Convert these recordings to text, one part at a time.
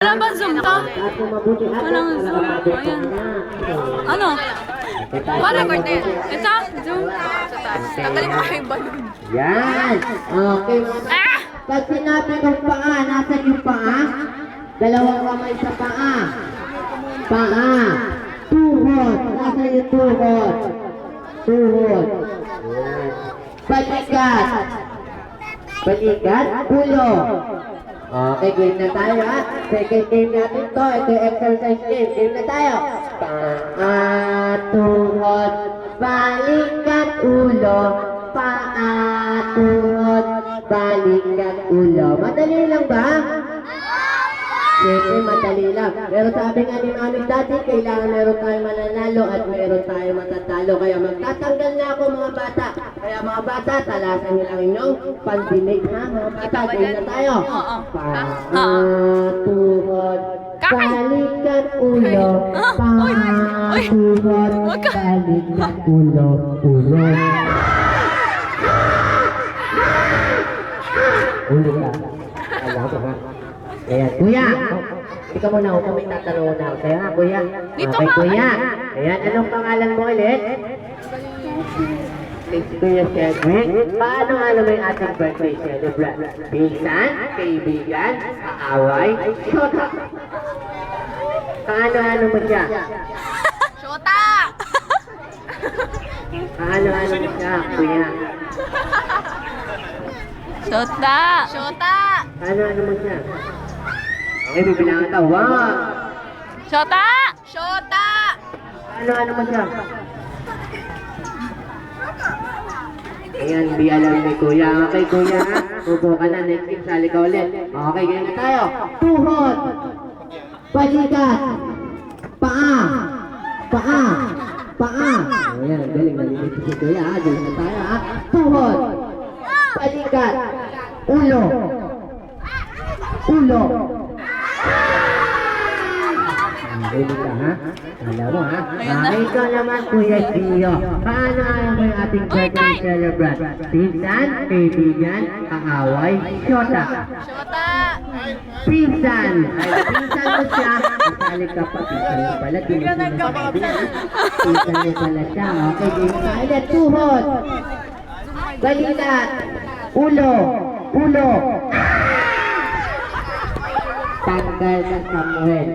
Wala ba zoom to? Walang zoom. Ayan. Ano? Paano record na yan? Ito? Zoom? Tanggalin mo kayo yung balon. Yan! Okay. Ah! Pag sinabi kong paa, nasan yung paa? Dalawang kamay sa paa. Paa. Tuhod. Nasan yung tuhod? Tuhod. Yan. Balikat. Balikat. Ulo. Okay, game na tayo ha. Second game natin to. Ito yung exercise game. Game na tayo. Paa, tuhod, balikat, ulo. Paa, tuhod, balikat, ulo. Madali lang ba? Siyempre, madali lang. Pero sabi nga ni Mami dati, kailangan meron tayong mananalo at meron tayong matatalo. Kaya magtatanggal na ako mga bata. Kaya mga bata, talasan nyo lang inyong pandinig ha. Mga bata, game na tayo. Paa, tuhod, balikat, ulo. Paa, tuhod, balikat, ulo. Ulo. Ulo ka. Alam ko ha. Ayan, kuya. Ikaw muna ako, may tatanong na ako sa'yo ha, kuya. Dito Okay, ka. kuya. Ayan, anong pangalan mo ulit? Kuya Cedric. Paano nga naman yung ating birthday celebrant? Pinsan, kaibigan, kaaway, shota. Kaano-ano mo siya? Shota! Kaano-ano mo siya, kuya? Shota! Shota! Kaano-ano mo siya? Okay, bibilangan ka. Wow! Shota! Shota! Ano mo siya? Ayan, di alam ni kuya. Okay, kuya ha? Upo ka na, next week, sali ka ulit. Okay, ganyan na tayo. Tuhod. Balikat. Paa. Paa. Paa. Ayan, ang galing. Nalilito si kuya ha. Ganyan na tayo ha. Tuhod. Balikat. Ulo. Ulo. Hindi ka ha? Alam mo ha? Ikaw naman Kuya Gio. Paano ayaw mo yung ating birthday celebrant? Pinsan, kaibigan, kaaway, shota. Shota! Pinsan! Ay, pinsan mo siya. Kasali ka pa, pinsan mo pala. Pinsan mo pala siya. Okay, game tayo. Tuhod. Balikat. Ulo. Ulo. Tanggal ka Samuel.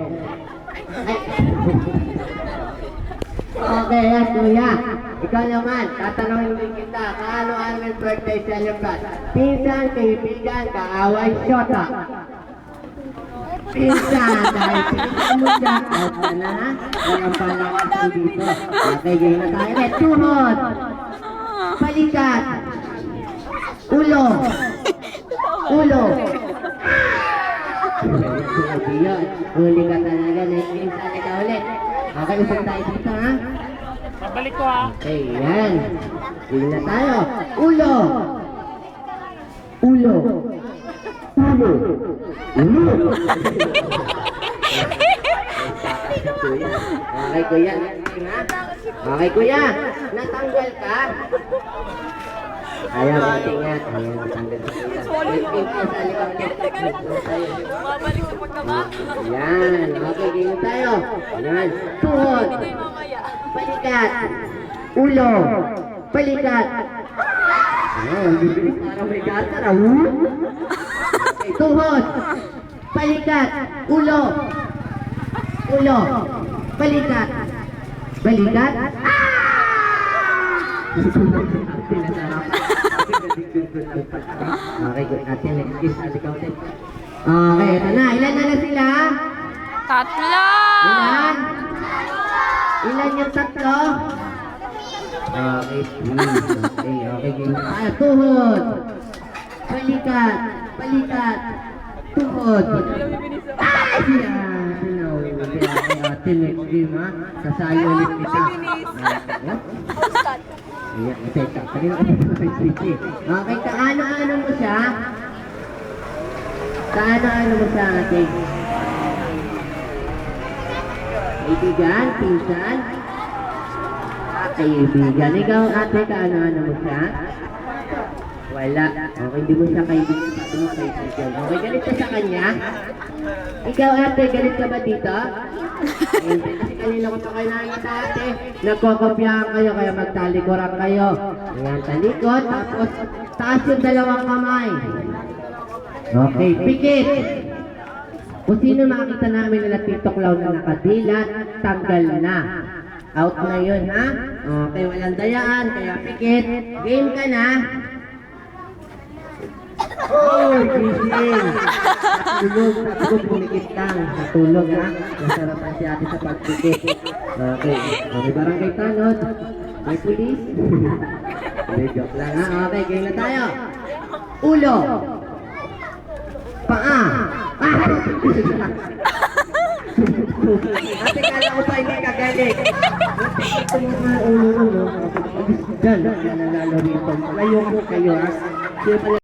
Okay, yan kuya. Ikaw naman, tatanungin din kita, kaano ang birthday celebrant? Pinsan, kaibigan, kaaway, shota. Pinsan, dahil pinsan mo siya, out ka na ha? Walang palakas ko dito. Okay, game na tayo. Tuhod. Balikat. Ulo. Ulo. Uli ka talaga, next week sali ka ulit. Okay, usap tayo dito ha? Babalik ko ha. Okay, yan. Sige na tayo. Ulo. Ulo. Ulo. Ulo. Okay, kuya. Okay, kuya. Natanggal ka. Ayaw natin yan. Ayaw natanggal ka. Next week sali ka ulit. Babalik sa pagkabaka. Yan. Okay, game tayo. Yan. Tuhod. Balikat. Ulo. Balikat. Ang bibilis parang may gata na. Okay, tuhod. Balikat. Ulo. Ulo. Balikat. Balikat. Okay, good. Ate, next kiss. Ate, kautin. Okay, ito na. Ilan na sila? Tatlo! Ilan? Ilan yung tatlo? Okay, okay, game na tayo. Tuhod. Balikat. Balikat. Tuhod. Ay! Yan. Ate, next game ha. Sasali ulit kita. Ayan, teka. Kanina ka okay, kaano-ano mo siya? Kaano-ano mo siya, ate? Kaibigan, pinsan, kaibigan. Ikaw, ate, kaano-ano mo siya? Wala. Okay, hindi mo siya kaibigan. Hindi mo kaibigan. Okay, galit ka sa kanya? Ikaw ate, galit ka ba dito? Hindi, kasi kanina ko pa kayo nakikita ate. Nagkokopyahan kayo, kaya magtalikuran kayo. Ayan, talikod, tapos taas yung dalawang kamay. Okay, pikit. Kung sino makita namin nila Tito Clown na nakadilat, tanggal na. Out na yun, ha? Okay, walang dayaan, kaya pikit. Game ka na. Oh, gising. Tulog, pumikit lang. Natulog, ha? Nasarapan si ate sa pagpikit. Okay, okay, barangay tanod. May pulis. May joke lang, ha? Okay, game na tayo. Ulo. Paa. Ate, kala ko pa hindi ka galing. Ito mga ulo, no? Diyan, nalalaro rito. Layo ko kayo, ha? Sino pala